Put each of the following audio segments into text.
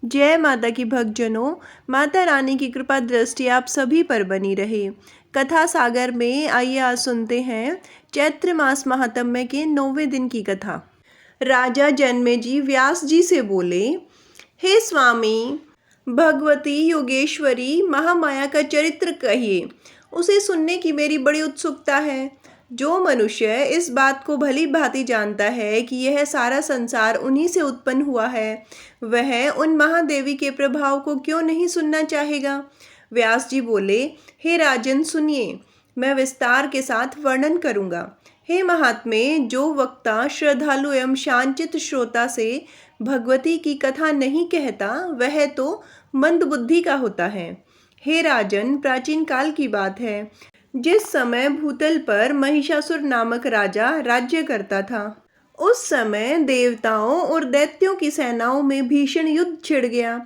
जय माता की भक्तजनों, माता रानी की कृपा दृष्टि आप सभी पर बनी रहे। कथा सागर में आइए आज सुनते हैं चैत्र मास महात्म्य के 9वें दिन की कथा। राजा जन्मेजय व्यास जी से बोले, हे स्वामी, भगवती योगेश्वरी महामाया का चरित्र कहिए। उसे सुनने की मेरी बड़ी उत्सुकता है। जो मनुष्य इस बात को भली भांति जानता है कि यह सारा संसार उन्हीं से उत्पन्न हुआ है, वह उन महादेवी के प्रभाव को क्यों नहीं सुनना चाहेगा। व्यास जी बोले, हे राजन सुनिए, मैं विस्तार के साथ वर्णन करूंगा। हे महात्मे, जो वक्ता श्रद्धालु एवं शांचित श्रोता से भगवती की कथा नहीं कहता, वह तो मंदबुद्धि का होता है। हे राजन, प्राचीन काल की बात है, जिस समय भूतल पर महिषासुर नामक राजा राज्य करता था। उस समय देवताओं और दैत्यों की सेनाओं में भीषण युद्ध छिड़ गया।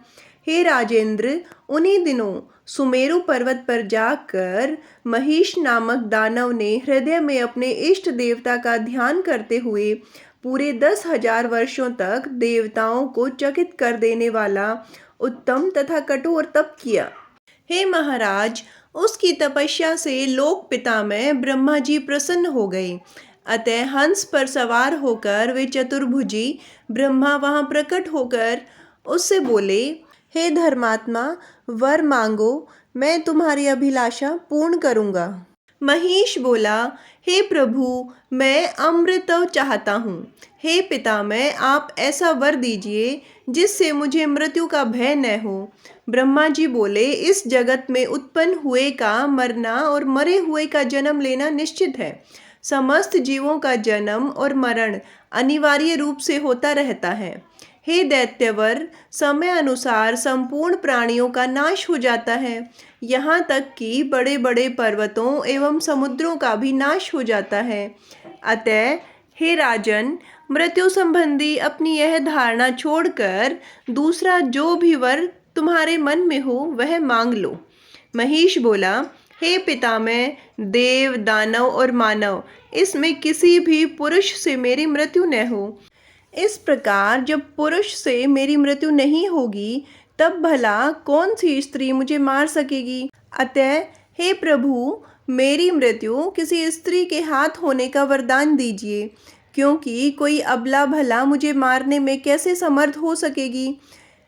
हे राजेंद्र, उन्हीं दिनों सुमेरु पर्वत पर जाकर महिष नामक दानव ने हृदय में अपने इष्ट देवता का ध्यान करते हुए पूरे 10,000 वर्षों तक देवताओं को चकित कर देने वाला उत्तम तथा कठोर तप किया। हे महाराज, उसकी तपस्या से लोक पिता में ब्रह्मा जी प्रसन्न हो गए। अतः हंस पर सवार होकर वे चतुर्भुजी ब्रह्मा वहां प्रकट होकर उससे बोले, हे धर्मात्मा, वर मांगो, मैं तुम्हारी अभिलाषा पूर्ण करूंगा। महिष बोला, हे प्रभु, मैं अमृत चाहता हूँ। हे पितामह, आप ऐसा वर दीजिए जिससे मुझे मृत्यु का भय न हो। ब्रह्मा जी बोले, इस जगत में उत्पन्न हुए का मरना और मरे हुए का जन्म लेना निश्चित है। समस्त जीवों का जन्म और मरण अनिवार्य रूप से होता रहता है। हे दैत्यवर, समय अनुसार संपूर्ण प्राणियों का नाश हो जाता है। यहाँ तक कि बड़े बड़े पर्वतों एवं समुद्रों का भी नाश हो जाता है। अतः हे राजन, मृत्यु संबंधी अपनी यह धारणा छोड़कर दूसरा जो भी वर तुम्हारे मन में हो वह मांग लो। महिष बोला, हे पितामह, देव, दानव और मानव, इसमें किसी भी पुरुष से मेरी मृत्यु न हो। इस प्रकार जब पुरुष से मेरी मृत्यु नहीं होगी, तब भला कौन सी स्त्री मुझे मार सकेगी। अतः हे प्रभु, मेरी मृत्यु किसी स्त्री के हाथ होने का वरदान दीजिए, क्योंकि कोई अबला भला मुझे मारने में कैसे समर्थ हो सकेगी।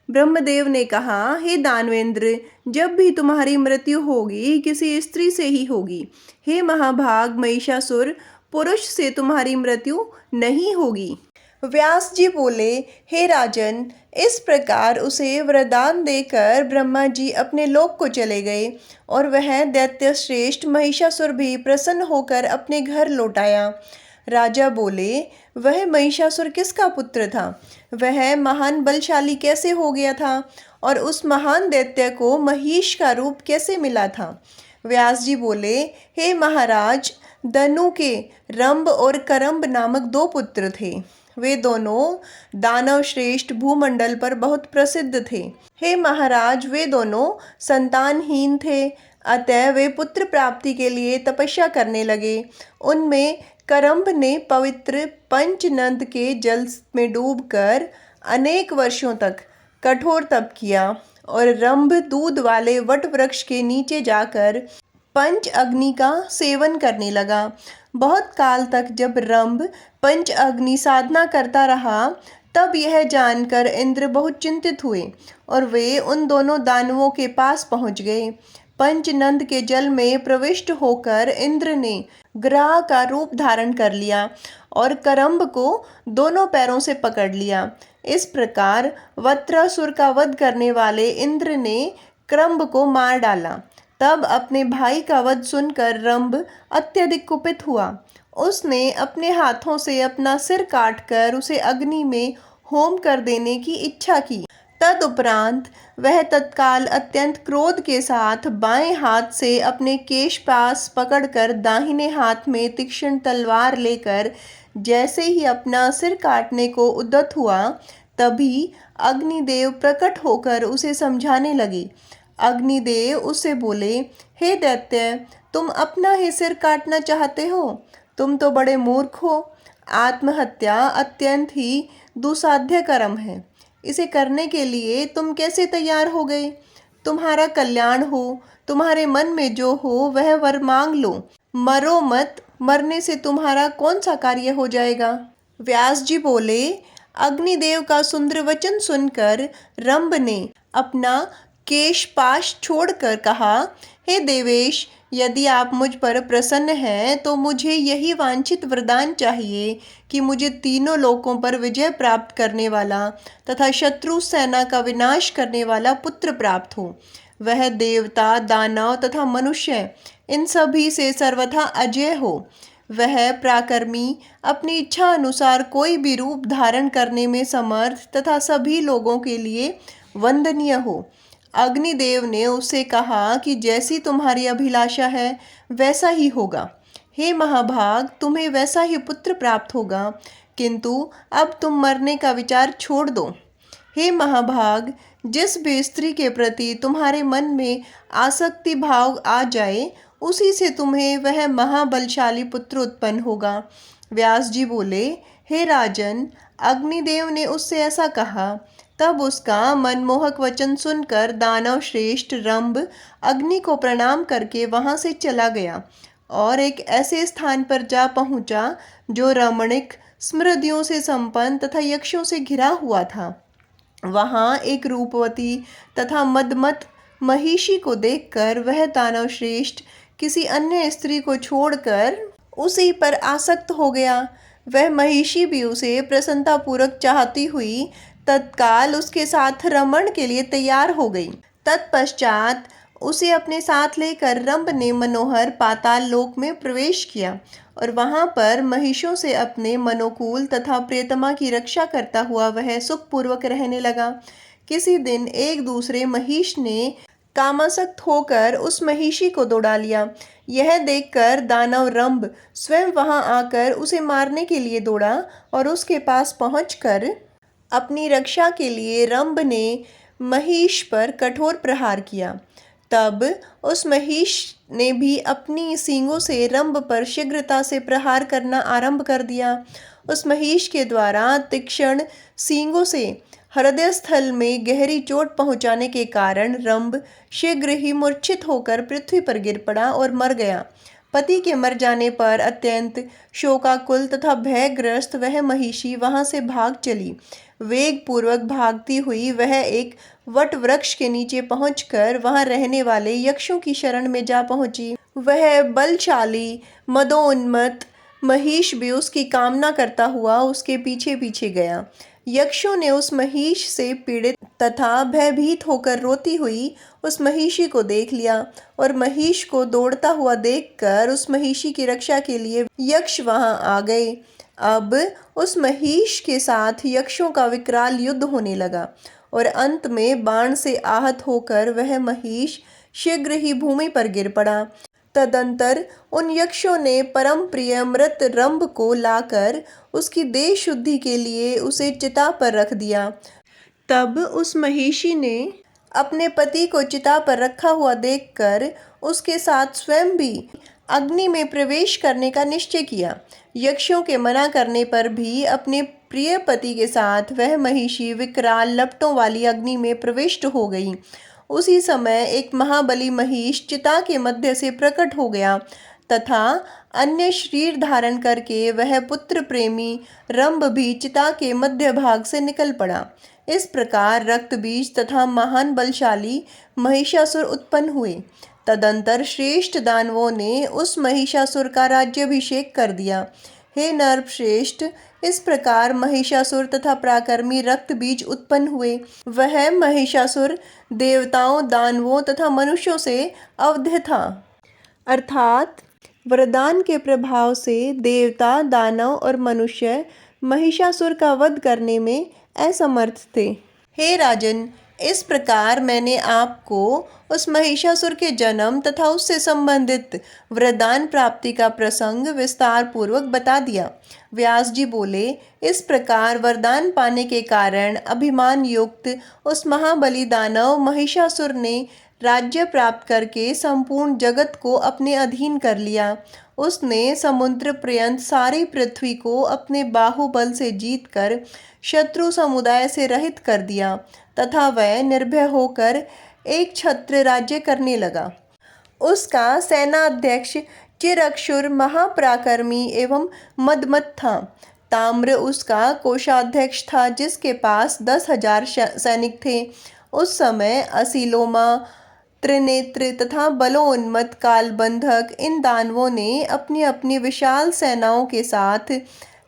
ब्रह्मदेव ने कहा, हे दानवेंद्र, जब भी तुम्हारी मृत्यु होगी किसी स्त्री से ही होगी। हे महाभाग महिषासुर, पुरुष से तुम्हारी मृत्यु नहीं होगी। व्यास जी बोले, हे राजन, इस प्रकार उसे वरदान देकर ब्रह्मा जी अपने लोक को चले गए और वह दैत्य श्रेष्ठ महिषासुर भी प्रसन्न होकर अपने घर लौट आया। राजा बोले, वह महिषासुर किसका पुत्र था? वह महान बलशाली कैसे हो गया था और उस महान दैत्य को महिष का रूप कैसे मिला था? व्यास जी बोले, हे महाराज, दनु के रंभ और करम्ब नामक 2 पुत्र थे। वे दोनों दानव श्रेष्ठ भूमंडल पर बहुत प्रसिद्ध थे। हे महाराज, वे दोनों संतानहीन थे, अतः वे पुत्र प्राप्ति के लिए तपस्या करने लगे। उनमें करम्ब ने पवित्र पंचनद के जल में डूबकर अनेक वर्षों तक कठोर तप किया और रंभ दूध वाले वट वृक्ष के नीचे जाकर पंच अग्नि का सेवन करने लगा। बहुत काल तक जब रंभ पंच अग्नि साधना करता रहा, तब यह जानकर इंद्र बहुत चिंतित हुए और वे उन दोनों दानवों के पास पहुंच गए। पंचनंद के जल में प्रविष्ट होकर इंद्र ने ग्राह का रूप धारण कर लिया और करम्ब को दोनों पैरों से पकड़ लिया। इस प्रकार वत्रासुर का वध करने वाले इंद्र ने करम्ब को मार डाला। तब अपने भाई का वध सुनकर रंभ अत्यधिक कुपित हुआ। उसने अपने हाथों से अपना सिर काटकर उसे अग्नि में होम कर देने की इच्छा की। तदुपरांत वह तत्काल अत्यंत क्रोध के साथ बाएं हाथ से अपने केश पास पकड़कर दाहिने हाथ में तीक्ष्ण तलवार लेकर जैसे ही अपना सिर काटने को उद्यत हुआ, तभी अग्निदेव प्रकट होकर उसे समझाने लगे। अग्निदेव उससे बोले, हे दैत्य, तुम अपना ही सिर काटना चाहते हो? तुम तो बड़े मूर्ख हो। आत्महत्या अत्यंत ही दुसाध्य कर्म है। इसे करने के लिए तुम कैसे तैयार हो गए? तुम्हारा कल्याण हो, तुम्हारे मन में जो हो वह वर मांग लो। मरो मत, मरने से तुम्हारा कौन सा कार्य हो जाएगा? व्यास जी बोले, अग्निदेव का सुंदर वचन सुनकर रंभ ने अपना केशपाश छोड़कर कहा, हे देवेश, यदि आप मुझ पर प्रसन्न हैं तो मुझे यही वांछित वरदान चाहिए कि मुझे तीनों लोकों पर विजय प्राप्त करने वाला तथा शत्रु सेना का विनाश करने वाला पुत्र प्राप्त हो। वह देवता, दानव तथा मनुष्य इन सभी से सर्वथा अजय हो। वह पराक्रमी, अपनी इच्छा अनुसार कोई भी रूप धारण करने में समर्थ तथा सभी लोगों के लिए वंदनीय हो। अग्निदेव ने उससे कहा कि जैसी तुम्हारी अभिलाषा है वैसा ही होगा। हे महाभाग, तुम्हें वैसा ही पुत्र प्राप्त होगा, किंतु अब तुम मरने का विचार छोड़ दो। हे महाभाग, जिस भी स्त्री के प्रति तुम्हारे मन में आसक्ति भाव आ जाए उसी से तुम्हें वह महाबलशाली पुत्र उत्पन्न होगा। व्यास जी बोले, हे राजन, अग्निदेव ने उससे ऐसा कहा। तब उसका मनमोहक वचन सुनकर दानव श्रेष्ठ रंभ अग्नि को प्रणाम करके वहां से चला गया और एक ऐसे स्थान पर जा पहुंचा जो रमणीक, स्मृतियों से संपन्न तथा यक्षों से घिरा हुआ था। वहां एक रूपवती तथा मदमत महिषी को देखकर वह दानव श्रेष्ठ किसी अन्य स्त्री को छोड़कर उसी पर आसक्त हो गया। वह महिषी भी उसे प्रसन्नतापूर्वक चाहती हुई तत्काल उसके साथ रमण के लिए तैयार हो गई। तत्पश्चात उसे अपने साथ लेकर रंभ ने मनोहर पाताल लोक में प्रवेश किया और वहां पर महिषों से अपने मनोकूल तथा प्रियतमा की रक्षा करता हुआ वह सुखपूर्वक रहने लगा। किसी दिन एक दूसरे महिष ने कामासक्त होकर उस महिषी को दौड़ा लिया। यह देखकर दानव रंभ स्वयं वहां आकर उसे मारने के लिए दौड़ा और उसके पास पहुंचकर अपनी रक्षा के लिए रंभ ने महिष पर कठोर प्रहार किया। तब उस महिष ने भी अपनी सींगों से रंभ पर शीघ्रता से प्रहार करना आरंभ कर दिया। उस महिष के द्वारा तीक्ष्ण सींगों से हृदय स्थल में गहरी चोट पहुंचाने के कारण रंभ शीघ्र ही मूर्छित होकर पृथ्वी पर गिर पड़ा और मर गया। पति के मर जाने पर अत्यंत शोकाकुल तथा भयग्रस्त वह महिषी वहां से भाग चली। वेग पूर्वक भागती हुई वह एक वट वृक्ष के नीचे पहुंचकर वहां रहने वाले यक्षों की शरण में जा पहुंची। वह बलशाली मदोन्मत्त महिष भी उसकी कामना करता हुआ उसके पीछे पीछे गया। यक्षों ने उस महिष से पीड़ित तथा भयभीत होकर रोती हुई उस महिषी को देख लिया और महिष को दौड़ता हुआ देखकर उस महिषी की रक्षा के लिए यक्ष वहां आ गए। अब उस महिष के साथ यक्षों का विकराल युद्ध होने लगा और अंत में बाण से आहत होकर वह महिष शीघ्र ही भूमि पर गिर पड़ा। तदंतर उन यक्षों ने परम प्रिय मृत रंभ को लाकर उसकी देह शुद्धि के लिए उसे चिता पर रख दिया। तब उस महिषी ने अपने पति को चिता पर रखा हुआ देखकर उसके साथ स्वयं भी अग्नि में प्रवेश करने का निश्चय किया। यक्षों के मना करने पर भी अपने प्रिय पति के साथ वह महिषी विकराल लपटों वाली अग्नि में प्रविष्ट हो गई। उसी समय एक महाबली महिष चिता के मध्य से प्रकट हो गया तथा अन्य शरीर धारण करके वह पुत्र प्रेमी रंभ भी चिता के मध्य भाग से निकल पड़ा। इस प्रकार रक्त बीज तथा महान बलशाली महिषासुर उत्पन्न हुए। तदंतर श्रेष्ठ दानवों ने उस महिषासुर का राज्याभिषेक कर दिया। हे नरश्रेष्ठ, इस प्रकार महिषासुर तथा पराक्रमी रक्त बीज उत्पन्न हुए। वह महिषासुर देवताओं, दानवों तथा मनुष्यों से अवध्य था, अर्थात वरदान के प्रभाव से देवता, दानव और मनुष्य महिषासुर का वध करने में असमर्थ थे। हे राजन, इस प्रकार मैंने आपको उस महिषासुर के जन्म तथा उससे संबंधित वरदान प्राप्ति का प्रसंग विस्तार पूर्वक बता दिया। व्यास जी बोले, इस प्रकार वरदान पाने के कारण अभिमान युक्त उस महाबली दानव महिषासुर ने राज्य प्राप्त करके संपूर्ण जगत को अपने अधीन कर लिया उसने समुद्र पर्यंत सारी पृथ्वी को अपने बाहुबल से जीतकर शत्रु समुदाय से रहित कर दिया तथा वह निर्भय होकर एक छत्र राज्य करने लगा। उसका सेनाध्यक्ष चिरक्षुर महापराक्रमी एवं मदमत था। ताम्र उसका कोषाध्यक्ष था जिसके पास 10,000 सैनिक थे। उस समय असीलोमा, त्रिनेत्र तथा बलोन्मत्त कालबंधक इन दानवों ने अपनी अपनी विशाल सेनाओं के साथ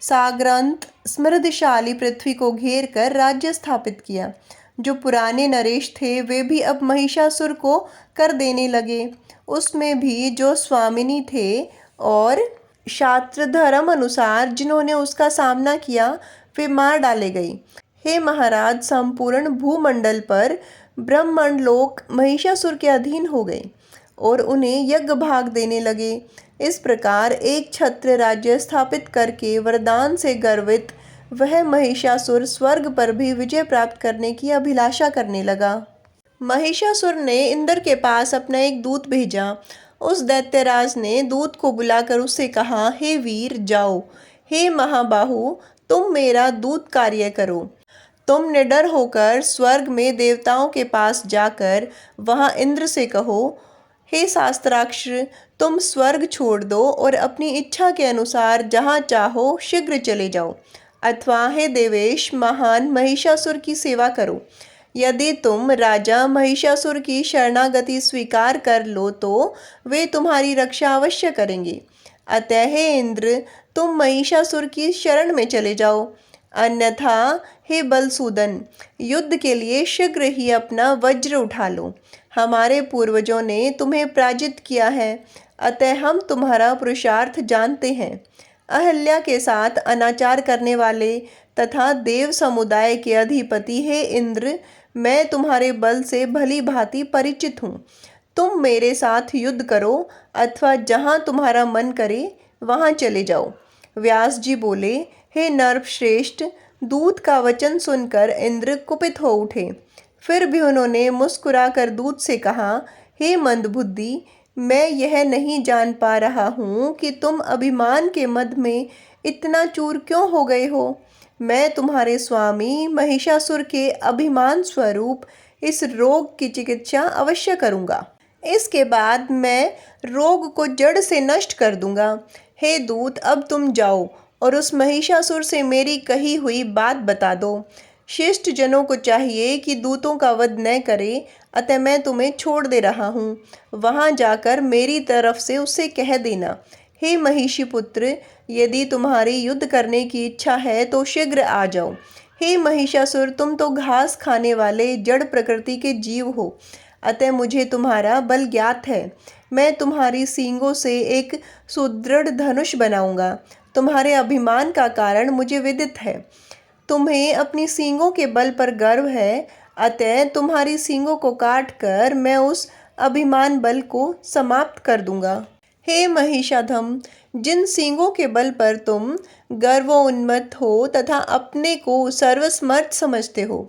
साग्रांत समृद्धशाली पृथ्वी को घेर कर राज्य स्थापित किया। जो पुराने नरेश थे वे भी अब महिषासुर को कर देने लगे। उसमें भी जो स्वामिनी थे और शास्त्र धर्म अनुसार जिन्होंने उसका सामना किया वे मार डाले गए। हे महाराज, संपूर्ण भूमंडल पर ब्रह्मांड लोक महिषासुर के अधीन हो गए और उन्हें यज्ञ भाग देने लगे। इस प्रकार एक छत्र राज्य स्थापित करके वरदान से गर्वित वह महिषासुर स्वर्ग पर भी विजय प्राप्त करने की अभिलाषा करने लगा। महिषासुर ने इंद्र के पास अपना एक दूत भेजा। उस दैत्यराज ने दूत को बुलाकर उससे कहा, हे वीर जाओ, हे महाबाहु तुम मेरा दूत कार्य करो। तुम निडर होकर स्वर्ग में देवताओं के पास जाकर वहां इंद्र से कहो, हे शास्त्राक्ष तुम स्वर्ग छोड़ दो और अपनी इच्छा के अनुसार जहाँ चाहो शीघ्र चले जाओ, अथवा हे देवेश महान महिषासुर की सेवा करो। यदि तुम राजा महिषासुर की शरणागति स्वीकार कर लो तो वे तुम्हारी रक्षा अवश्य करेंगे। अतः हे इंद्र तुम महिषासुर की शरण में चले जाओ, अन्यथा हे बलसूदन युद्ध के लिए शीघ्र ही अपना वज्र उठा लो। हमारे पूर्वजों ने तुम्हें पराजित किया है, अतः हम तुम्हारा पुरुषार्थ जानते हैं। अहल्या के साथ अनाचार करने वाले तथा देव समुदाय के अधिपति हे इंद्र, मैं तुम्हारे बल से भली भांति परिचित हूँ। तुम मेरे साथ युद्ध करो अथवा जहाँ तुम्हारा मन करे वहाँ चले जाओ। व्यास जी बोले, हे नरश्रेष्ठ, दूत का वचन सुनकर इंद्र कुपित हो उठे। फिर भी उन्होंने मुस्कुराकर दूत से कहा, हे मंदबुद्धि, मैं यह नहीं जान पा रहा हूँ कि तुम अभिमान के मद में इतना चूर क्यों हो गए हो। मैं तुम्हारे स्वामी महिषासुर के अभिमान स्वरूप इस रोग की चिकित्सा अवश्य करूँगा। इसके बाद मैं रोग को जड़ से नष्ट कर दूंगा। हे दूत, अब तुम जाओ और उस महिषासुर से मेरी कही हुई बात बता दो। शिष्ट जनों को चाहिए कि दूतों का वध न करे, अतः मैं तुम्हें छोड़ दे रहा हूँ। वहाँ जाकर मेरी तरफ से उससे कह देना, हे महिषी पुत्र, यदि तुम्हारी युद्ध करने की इच्छा है तो शीघ्र आ जाओ। हे महिषासुर, तुम तो घास खाने वाले जड़ प्रकृति के जीव हो, अतः मुझे तुम्हारा बल ज्ञात है। मैं तुम्हारी सींगों से एक सुदृढ़ धनुष बनाऊंगा। तुम्हारे अभिमान का कारण मुझे विदित है। तुम्हें अपनी सींगों के बल पर गर्व है, अतः तुम्हारी सींगों को काट कर मैं उस अभिमान बल को समाप्त कर दूंगा। हे महिषाधम, जिन सींगों के बल पर तुम गर्वोन्मत्त हो तथा अपने को सर्वसमर्थ समझते हो,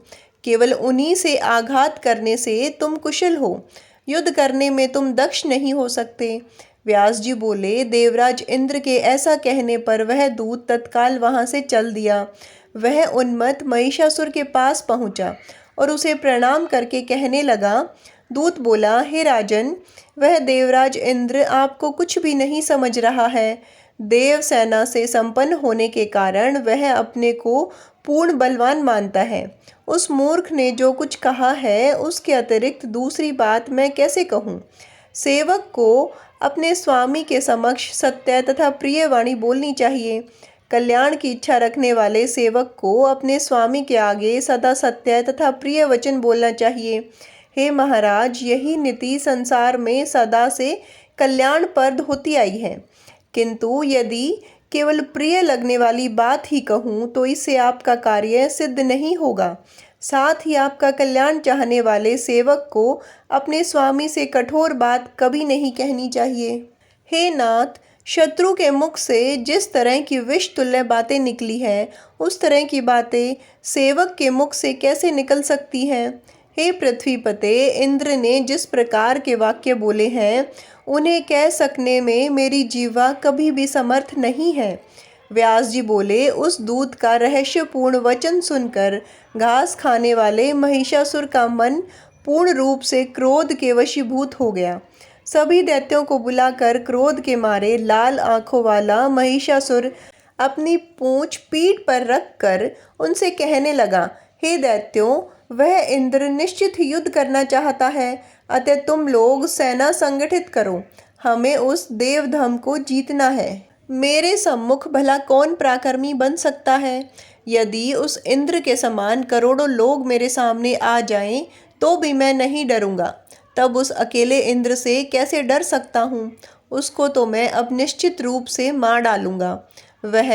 केवल उन्हीं से आघात करने से तुम कुशल हो। युद्ध करने में तुम दक्ष नहीं हो सकते। व्यास जी बोले, देवराज इंद्र के ऐसा कहने पर वह दूत तत्काल वहां से चल दिया। वह उन्मत्त महिषासुर के पास पहुंचा और उसे प्रणाम करके कहने लगा। दूत बोला, हे राजन, वह देवराज इंद्र आपको कुछ भी नहीं समझ रहा है। देव सेना से संपन्न होने के कारण वह अपने को पूर्ण बलवान मानता है। उस मूर्ख ने जो कुछ कहा है उसके अतिरिक्त दूसरी बात मैं कैसे कहूँ। सेवक को अपने स्वामी के समक्ष सत्य तथा प्रिय वाणी बोलनी चाहिए। कल्याण की इच्छा रखने वाले सेवक को अपने स्वामी के आगे सदा सत्य तथा प्रिय वचन बोलना चाहिए। हे महाराज, यही नीति संसार में सदा से कल्याणप्रद होती आई है, किंतु यदि केवल प्रिय लगने वाली बात ही कहूँ तो इससे आपका कार्य सिद्ध नहीं होगा। साथ ही आपका कल्याण चाहने वाले सेवक को अपने स्वामी से कठोर बात कभी नहीं कहनी चाहिए। हे नाथ, शत्रु के मुख से जिस तरह की विष तुल्य बातें निकली हैं, उस तरह की बातें सेवक के मुख से कैसे निकल सकती हैं। हे पृथ्वीपते, इंद्र ने जिस प्रकार के वाक्य बोले हैं उन्हें कह सकने में मेरी जीवा कभी भी समर्थ नहीं है। व्यास जी बोले, उस दूत का रहस्यपूर्ण वचन सुनकर घास खाने वाले महिषासुर का मन पूर्ण रूप से क्रोध के वशीभूत हो गया। सभी दैत्यों को बुलाकर क्रोध के मारे लाल आंखों वाला महिषासुर अपनी पूंछ पीठ पर रखकर उनसे कहने लगा, हे दैत्यों, वह इंद्र निश्चित ही युद्ध करना चाहता है, अतः तुम लोग सेना संगठित करो, हमें उस देवधम को जीतना है। मेरे सम्मुख भला कौन पराक्रमी बन सकता है? यदि उस इंद्र के समान करोड़ों लोग मेरे सामने आ जाएं, तो भी मैं नहीं डरूंगा। तब उस अकेले इंद्र से कैसे डर सकता हूँ? उसको तो मैं अब निश्चित रूप से मार डालूंगा। वह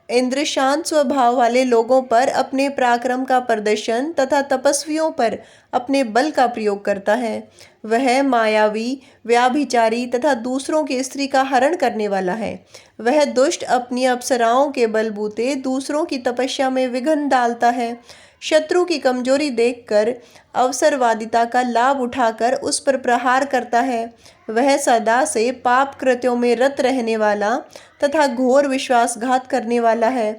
इंद्र शांत स्वभाव वाले लोगों पर अपने पराक्रम का प्रदर्शन तथा तपस्वियों पर अपने बल का प्रयोग करता है। वह मायावी, व्याभिचारी तथा दूसरों की स्त्री का हरण करने वाला है। वह दुष्ट अपनी अप्सराओं के बलबूते दूसरों की तपस्या में विघ्न डालता है। शत्रु की कमजोरी देखकर अवसरवादिता का लाभ उठाकर उस पर प्रहार करता है। वह सदा से पाप कृत्यों में रत रहने वाला तथा घोर विश्वासघात करने वाला है।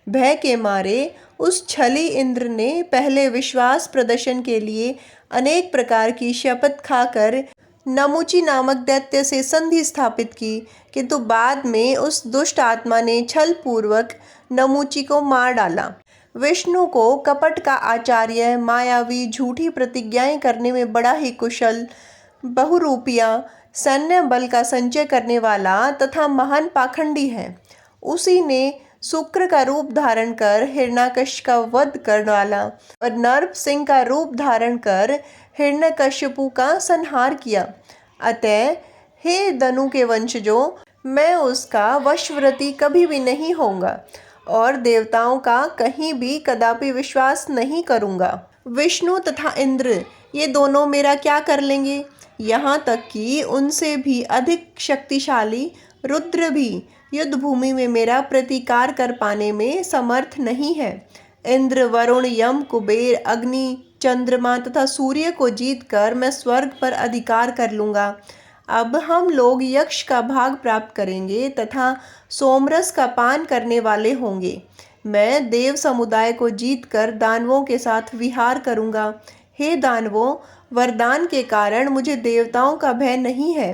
भय के मारे उस छली इंद्र ने पहले विश्वास प्रदर्शन के लिए अनेक प्रकार की शपथ खाकर नमुची नामक दैत्य से संधि स्थापित की, किंतु बाद में उस दुष्ट आत्मा ने छल पूर्वक नमुची को मार डाला। विष्णु को कपट का आचार्य, मायावी, झूठी प्रतिज्ञाएं करने में बड़ा ही कुशल, बहुरूपिया, सैन्य बल का संचय करने वाला तथा महान पाखंडी है। उसी ने शुक्र का रूप धारण कर हिरण्यकश्यप का वध करने वाला और नरप सिंह का रूप धारण कर हिरण्यकश्यपु का संहार किया। अतः हे दनु के वंशजों, मैं उसका वशवर्ती कभी भी नहीं होऊंगा और देवताओं का कहीं भी कदापि विश्वास नहीं करूंगा। विष्णु तथा इंद्र ये दोनों मेरा क्या कर लेंगे? यहाँ तक कि उनसे भी अधिक शक्तिशाली रुद्र भी युद्ध भूमि में मेरा प्रतिकार कर पाने में समर्थ नहीं है। इंद्र, वरुण, यम, कुबेर, अग्नि, चंद्रमा तथा सूर्य को जीतकर मैं स्वर्ग पर अधिकार कर लूँगा। अब हम लोग यक्ष का भाग प्राप्त करेंगे तथा सोमरस का पान करने वाले होंगे। मैं देव समुदाय को जीतकर दानवों के साथ विहार करूँगा। हे दानवों, वरदान के कारण मुझे देवताओं का भय नहीं है।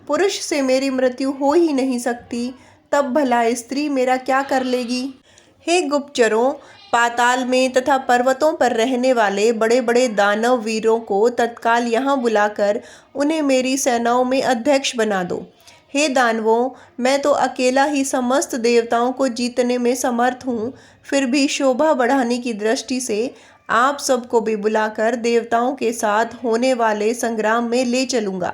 पुरुष से मेरी मृत्यु हो ही नहीं सकती, तब भला स्त्री मेरा क्या कर लेगी? हे गुप्तचरों, पाताल में तथा पर्वतों पर रहने वाले बड़े बड़े दानव वीरों को तत्काल यहाँ बुलाकर उन्हें मेरी सेनाओं में अध्यक्ष बना दो। हे दानवों, मैं तो अकेला ही समस्त देवताओं को जीतने में समर्थ हूँ, फिर भी शोभा बढ़ाने की दृष्टि से आप सबको भी बुलाकर देवताओं के साथ होने वाले संग्राम में ले चलूँगा।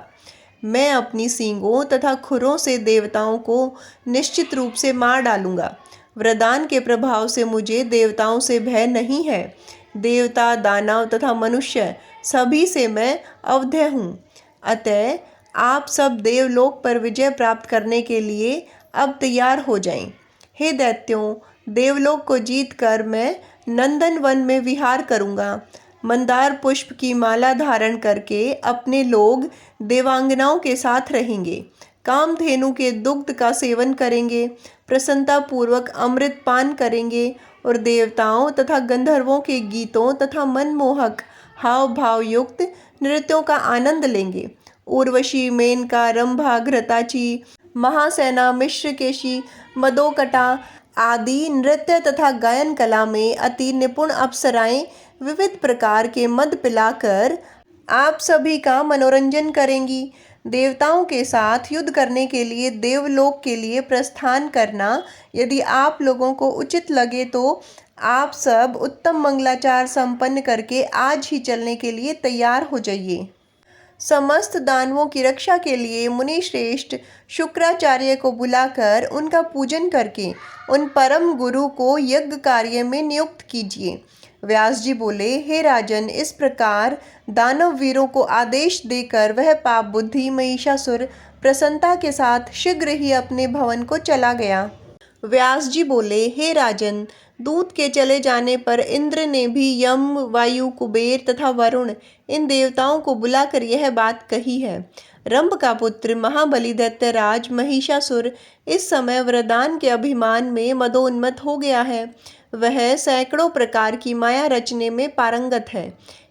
मैं अपनी सींगों तथा खुरों से देवताओं को निश्चित रूप से मार डालूँगा। वरदान के प्रभाव से मुझे देवताओं से भय नहीं है। देवता, दानव तथा मनुष्य सभी से मैं अवध्य हूँ। अतः आप सब देवलोक पर विजय प्राप्त करने के लिए अब तैयार हो जाएं। हे दैत्यों, देवलोक को जीतकर मैं नंदन वन में विहार करूँगा। मंदार पुष्प की माला धारण करके अपने लोग देवांगनाओं के साथ रहेंगे। कामधेनु के दुग्ध का सेवन करेंगे, प्रसन्नता पूर्वक अमृत पान करेंगे और देवताओं तथा गंधर्वों के गीतों तथा मनमोहक हाव भाव युक्त नृत्यों का आनंद लेंगे। उर्वशी, मेनका, रंभा, घृताची, महासेना, मिश्रकेशी, मदोकटा आदि नृत्य तथा गायन कला में अति निपुण अप्सराएं विविध प्रकार के मद पिलाकर आप सभी का मनोरंजन करेंगी। देवताओं के साथ युद्ध करने के लिए देवलोक के लिए प्रस्थान करना यदि आप लोगों को उचित लगे तो आप सब उत्तम मंगलाचार संपन्न करके आज ही चलने के लिए तैयार हो जाइए। समस्त दानवों की रक्षा के लिए मुनि श्रेष्ठ शुक्राचार्य को बुलाकर उनका पूजन करके उन परम गुरु को यज्ञ कार्य में नियुक्त कीजिए। व्यास जी बोले, हे राजन, इस प्रकार दानव वीरों को आदेश देकर वह पाप बुद्धि महिषासुर प्रसन्नता के साथ शीघ्र ही अपने भवन को चला गया। व्यास जी बोले, हे राजन, दूत के चले जाने पर इंद्र ने भी यम, वायु, कुबेर तथा वरुण इन देवताओं को बुलाकर यह बात कही है। रंभ का पुत्र महाबली दैत्यराज महिषासुर इस समय वरदान के अभिमान में मदोन्मत्त हो गया है। वह सैकड़ों प्रकार की माया रचने में पारंगत है।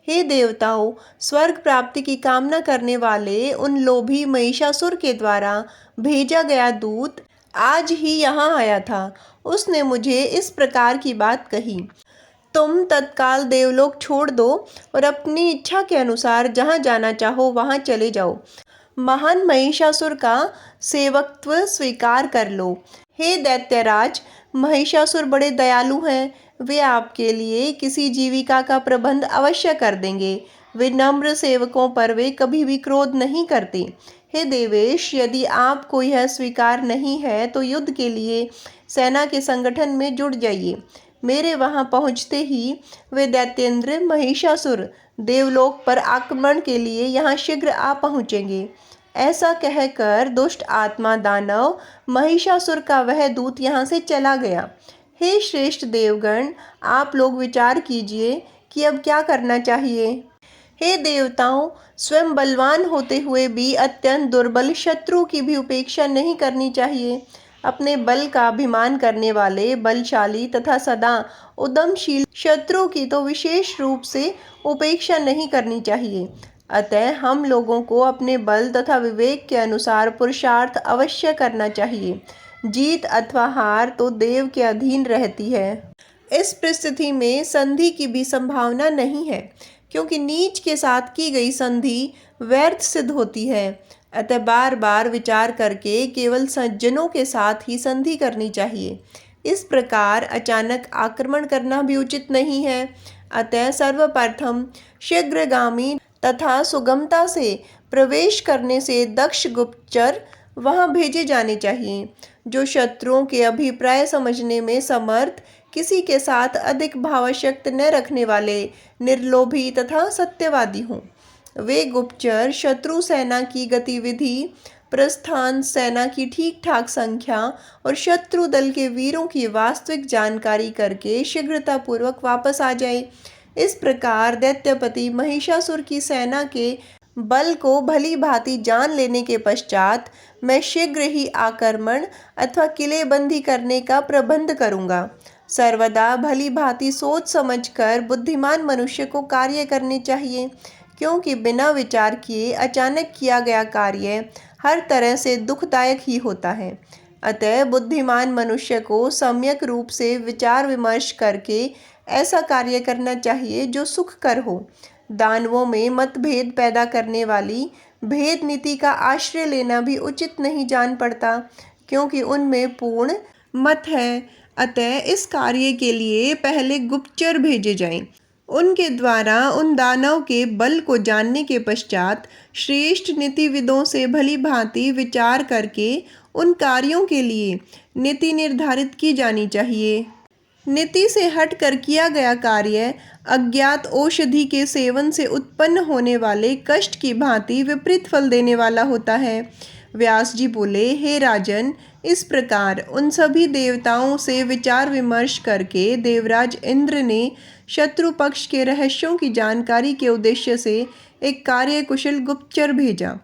हे देवताओं, स्वर्ग प्राप्ति की कामना करने वाले उन लोभी महिषासुर के द्वारा भेजा गया दूत आज ही यहाँ आया था। उसने मुझे इस प्रकार की बात कही, तुम तत्काल देवलोक छोड़ दो और अपनी इच्छा के अनुसार जहाँ जाना चाहो वहाँ चले जाओ। महान महिषासुर का सेवकत्व स्वीकार कर लो। हे दैत्यराज, महिषासुर बड़े दयालु हैं। वे आपके लिए किसी जीविका का प्रबंध अवश्य कर देंगे। वे नम्र सेवकों पर वे कभी भी क्रोध नहीं करते। हे देवेश, यदि आपको यह स्वीकार नहीं है तो युद्ध के लिए सेना के संगठन में जुड़ जाइए। मेरे वहां पहुंचते ही वे दैत्येंद्र महिषासुर देवलोक पर आक्रमण के लिए यहाँ शीघ्र आ पहुँचेंगे। ऐसा कहकर दुष्ट आत्मा दानव महिषासुर का वह दूत यहाँ से चला गया। हे श्रेष्ठ देवगण, आप लोग विचार कीजिए कि अब क्या करना चाहिए। हे देवताओं, स्वयं बलवान होते हुए भी अत्यंत दुर्बल शत्रु की भी उपेक्षा नहीं करनी चाहिए। अपने बल का अभिमान करने वाले बलशाली तथा सदा उद्यमशील शत्रु की तो विशेष रूप से उपेक्षा नहीं करनी चाहिए। अतः हम लोगों को अपने बल तथा विवेक के अनुसार पुरुषार्थ अवश्य करना चाहिए। जीत अथवा हार तो देव के अधीन रहती है। इस परिस्थिति में संधि की भी संभावना नहीं है, क्योंकि नीच के साथ की गई संधि व्यर्थ सिद्ध होती है। अतः बार बार विचार करके केवल सज्जनों के साथ ही संधि करनी चाहिए। इस प्रकार अचानक आक्रमण करना भी उचित नहीं है। अतः सर्वप्रथम शीघ्रगामी तथा सुगमता से प्रवेश करने से दक्ष गुप्तचर वहां भेजे जाने चाहिए, जो शत्रुओं के अभिप्राय समझने में समर्थ, किसी के साथ अधिक भावाशक्त न रखने वाले, निर्लोभी तथा सत्यवादी हों। वे गुप्तचर शत्रु सेना की गतिविधि, प्रस्थान, सेना की ठीक ठाक संख्या और शत्रु दल के वीरों की वास्तविक जानकारी करके शीघ्रतापूर्वक वापस आ जाए। इस प्रकार दैत्यपति महिषासुर की सेना के बल को भली भांति जान लेने के पश्चात मैं शीघ्र ही आक्रमण अथवा किलेबंदी करने का प्रबंध करूंगा। सर्वदा भली भांति सोच समझकर बुद्धिमान मनुष्य को कार्य करने चाहिए, क्योंकि बिना विचार किए अचानक किया गया कार्य हर तरह से दुखदायक ही होता है। अतः बुद्धिमान मनुष्य को सम्यक रूप से विचार विमर्श करके ऐसा कार्य करना चाहिए जो सुखकर हो। दानवों में मतभेद पैदा करने वाली भेद नीति का आश्रय लेना भी उचित नहीं जान पड़ता, क्योंकि उनमें पूर्ण मत है। अतः इस कार्य के लिए पहले गुप्तचर भेजे जाएं। उनके द्वारा उन दानव के बल को जानने के पश्चात श्रेष्ठ नीतिविदों से भली भांति विचार करके उन कार्यों के लिए नीति निर्धारित की जानी चाहिए। नीति से हटकर किया गया कार्य अज्ञात औषधि के सेवन से उत्पन्न होने वाले कष्ट की भांति विपरीत फल देने वाला होता है। व्यास जी बोले, हे राजन, इस प्रकार उन सभी देवताओं से विचार विमर्श करके देवराज इंद्र ने शत्रु पक्ष के रहस्यों की जानकारी के उद्देश्य से एक कार्यकुशल गुप्तचर भेजा।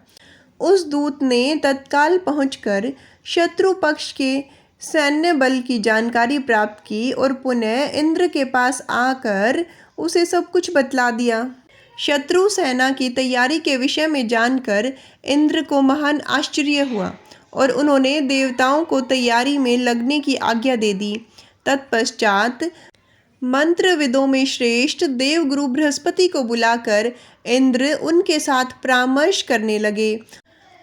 उस दूत ने तत्काल पहुंचकर शत्रु पक्ष के सैन्य बल की जानकारी प्राप्त की और पुनः इंद्र के पास आकर उसे सब कुछ बतला दिया। शत्रु सेना की तैयारी के विषय में जानकर इंद्र को महान आश्चर्य हुआ और उन्होंने देवताओं को तैयारी में लगने की आज्ञा दे दी। तत्पश्चात मंत्रविदों में श्रेष्ठ देवगुरु बृहस्पति को बुलाकर इंद्र उनके साथ परामर्श करने लगे।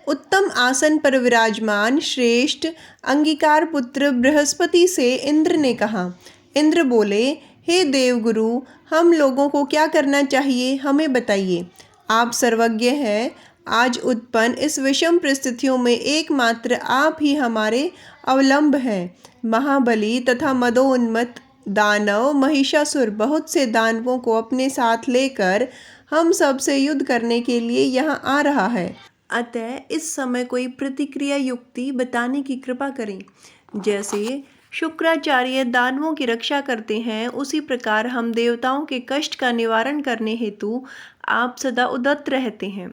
उत्तम आसन पर विराजमान श्रेष्ठ अंगिकार पुत्र बृहस्पति से इंद्र ने कहा। इंद्र बोले, हे देवगुरु, हम लोगों को क्या करना चाहिए, हमें बताइए। आप सर्वज्ञ हैं। आज उत्पन्न इस विषम परिस्थितियों में एकमात्र आप ही हमारे अवलंब हैं। महाबली तथा मदोन्मत्त दानव महिषासुर बहुत से दानवों को अपने साथ लेकर हम सब से युद्ध करने के लिए यहाँ आ रहा है। अतः इस समय कोई प्रतिक्रिया युक्ति बताने की कृपा करें। जैसे शुक्राचार्य दानवों की रक्षा करते हैं, उसी प्रकार हम देवताओं के कष्ट का निवारण करने हेतु आप सदा उद्यत रहते हैं।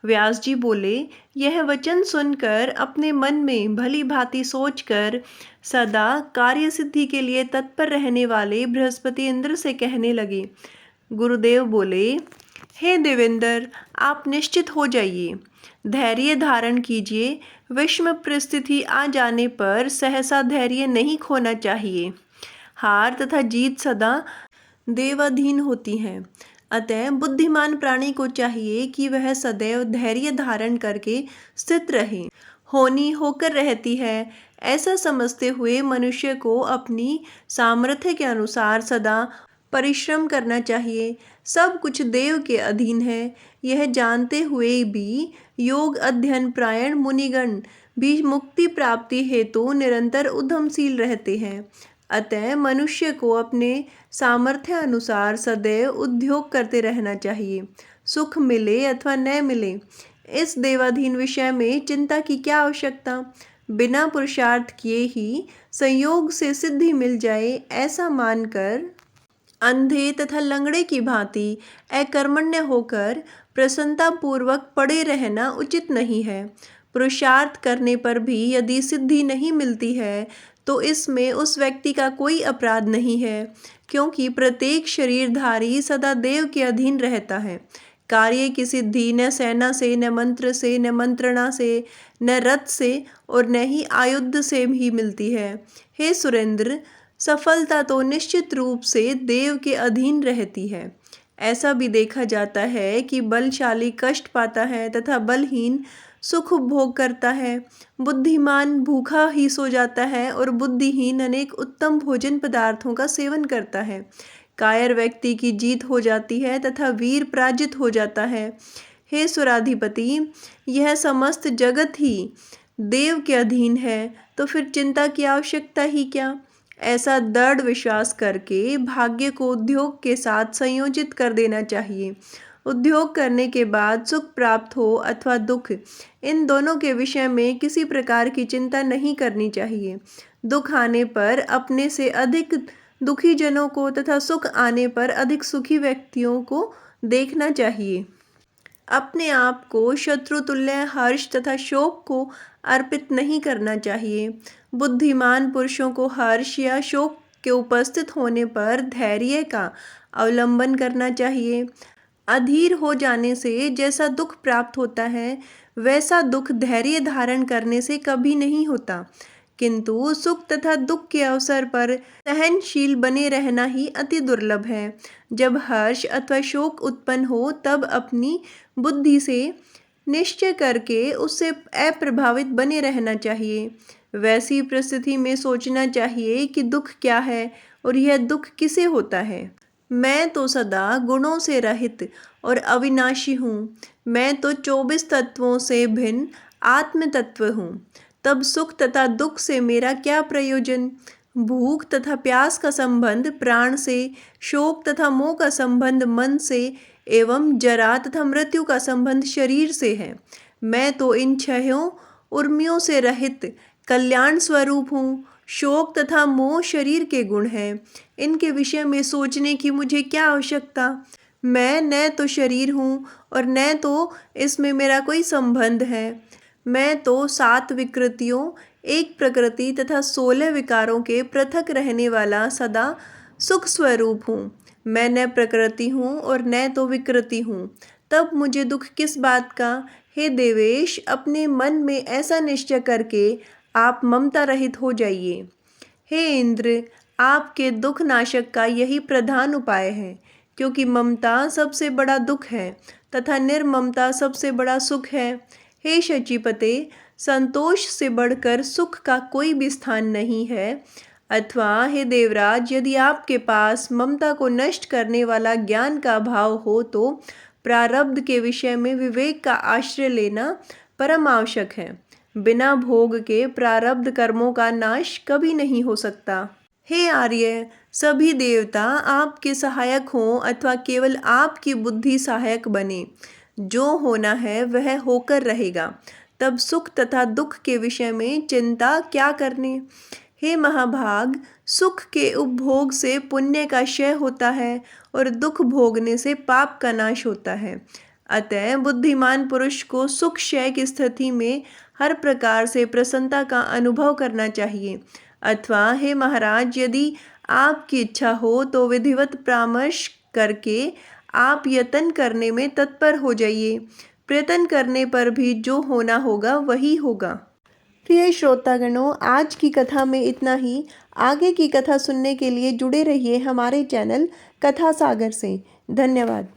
व्यास जी बोले, यह वचन सुनकर अपने मन में भली भांति सोचकर सदा कार्य सिद्धि के लिए तत्पर रहने वाले बृहस्पति इंद्र से कहने लगे। गुरुदेव बोले, हे देवेंद्र, आप निश्चित हो जाइए, धैर्य धारण कीजिए। विषम परिस्थिति आ जाने पर सहसा धैर्य नहीं खोना चाहिए। हार तथा जीत सदा देवाधीन होती हैं। अतः बुद्धिमान प्राणी को चाहिए कि वह सदैव धैर्य धारण करके स्थित रहे। होनी होकर रहती है, ऐसा समझते हुए मनुष्य को अपनी सामर्थ्य के अनुसार सदा परिश्रम करना चाहिए। सब कुछ देव के अधीन है, यह जानते हुए भी योग अध्ययन प्रायण मुनिगण भी मुक्ति प्राप्ति हेतु निरंतर उद्यमशील रहते हैं। अतः मनुष्य को अपने सामर्थ्य अनुसार सदैव उद्योग करते रहना चाहिए। सुख मिले अथवा न मिले, इस देवाधीन विषय में चिंता की क्या आवश्यकता। बिना पुरुषार्थ किए ही संयोग से सिद्धि मिल जाए, ऐसा मानकर अंधे तथा लंगड़े की भांति अकर्मण्य होकर प्रसन्नता पूर्वक पड़े रहना उचित नहीं है। पुरुषार्थ करने पर भी यदि सिद्धि नहीं मिलती है तो इसमें उस व्यक्ति का कोई अपराध नहीं है, क्योंकि प्रत्येक शरीरधारी सदा देव के अधीन रहता है। कार्य की सिद्धि न सेना से, न मंत्र से, न मंत्रणा से, न रथ से और न ही आयुध से भी मिलती है। हे सुरेंद्र, सफलता तो निश्चित रूप से देव के अधीन रहती है। ऐसा भी देखा जाता है कि बलशाली कष्ट पाता है तथा बलहीन सुख उपभोग करता है। बुद्धिमान भूखा ही सो जाता है और बुद्धिहीन अनेक उत्तम भोजन पदार्थों का सेवन करता है। कायर व्यक्ति की जीत हो जाती है तथा वीर पराजित हो जाता है। हे सुराधिपति, यह समस्त जगत ही देव के अधीन है, तो फिर चिंता की आवश्यकता ही क्या। ऐसा दृढ़ विश्वास करके भाग्य को उद्योग के साथ संयोजित कर देना चाहिए। उद्योग करने के बाद सुख प्राप्त हो अथवा दुख, इन दोनों के विषय में किसी प्रकार की चिंता नहीं करनी चाहिए। दुख आने पर अपने से अधिक दुखी जनों को तथा सुख आने पर अधिक सुखी व्यक्तियों को देखना चाहिए। अपने आप को शत्रुतुल्य हर्ष तथा शोक को अर्पित नहीं करना चाहिए। बुद्धिमान पुरुषों को हर्ष या शोक के उपस्थित होने पर धैर्य का अवलंबन करना चाहिए। अधीर हो जाने से जैसा दुख प्राप्त होता है, वैसा दुख धैर्य धारण करने से कभी नहीं होता, किंतु सुख तथा दुख के अवसर पर सहनशील बने रहना ही अति दुर्लभ है। जब हर्ष अथवा शोक उत्पन्न हो तब अपनी बुद्धि से निश्चय करके उससे अप्रभावित बने रहना चाहिए। वैसी परिस्थिति में सोचना चाहिए कि दुख क्या है और यह दुख किसे होता है। मैं तो सदा गुणों से रहित और अविनाशी हूँ। मैं तो 24 तत्वों से भिन्न आत्म तत्व हूँ। तब सुख तथा दुख से मेरा क्या प्रयोजन। भूख तथा प्यास का संबंध प्राण से, शोक तथा मोह का संबंध मन से एवं जरा तथा मृत्यु का संबंध शरीर से है। मैं तो इन छहों उर्मियों से रहित कल्याण स्वरूप हूँ। शोक तथा मोह शरीर के गुण हैं, इनके विषय में सोचने की मुझे क्या आवश्यकता। मैं न तो शरीर हूँ और न तो इसमें मेरा कोई संबंध है। मैं तो 7 विकृतियों, एक प्रकृति तथा 16 विकारों के पृथक रहने वाला सदा सुख स्वरूप हूँ। मैं न प्रकृति हूँ और न तो विकृति हूँ, तब मुझे दुख किस बात का। हे देवेश, अपने मन में ऐसा निश्चय करके आप ममता रहित हो जाइए। हे इंद्र, आपके दुख नाशक का यही प्रधान उपाय है, क्योंकि ममता सबसे बड़ा दुख है तथा निर्ममता सबसे बड़ा सुख है। हे शचीपते, संतोष से बढ़कर सुख का कोई भी स्थान नहीं है। अथवा हे देवराज, यदि आपके पास ममता को नष्ट करने वाला ज्ञान का भाव हो तो प्रारब्ध के विषय में विवेक का आश्रय लेना परम आवश्यक है। बिना भोग के प्रारब्ध कर्मों का नाश कभी नहीं हो सकता। हे आर्य, सभी देवता आपके सहायक हों अथवा केवल आपकी बुद्धि सहायक बने, जो होना है वह होकर रहेगा। तब सुख तथा दुख के विषय में चिंता क्या करने। हे महाभाग, सुख के उपभोग से पुण्य का क्षय होता है और दुख भोगने से पाप का नाश होता है। अतः बुद्धिमान पुरुष को सुख क्षय की स्थिति में हर प्रकार से प्रसन्नता का अनुभव करना चाहिए। अथवा हे महाराज, यदि आपकी इच्छा हो तो विधिवत परामर्श करके आप यत्न करने में तत्पर हो जाइए। प्रयत्न करने पर भी जो होना होगा वही होगा। प्रिय श्रोतागणों, आज की कथा में इतना ही। आगे की कथा सुनने के लिए जुड़े रहिए हमारे चैनल कथा सागर से। धन्यवाद।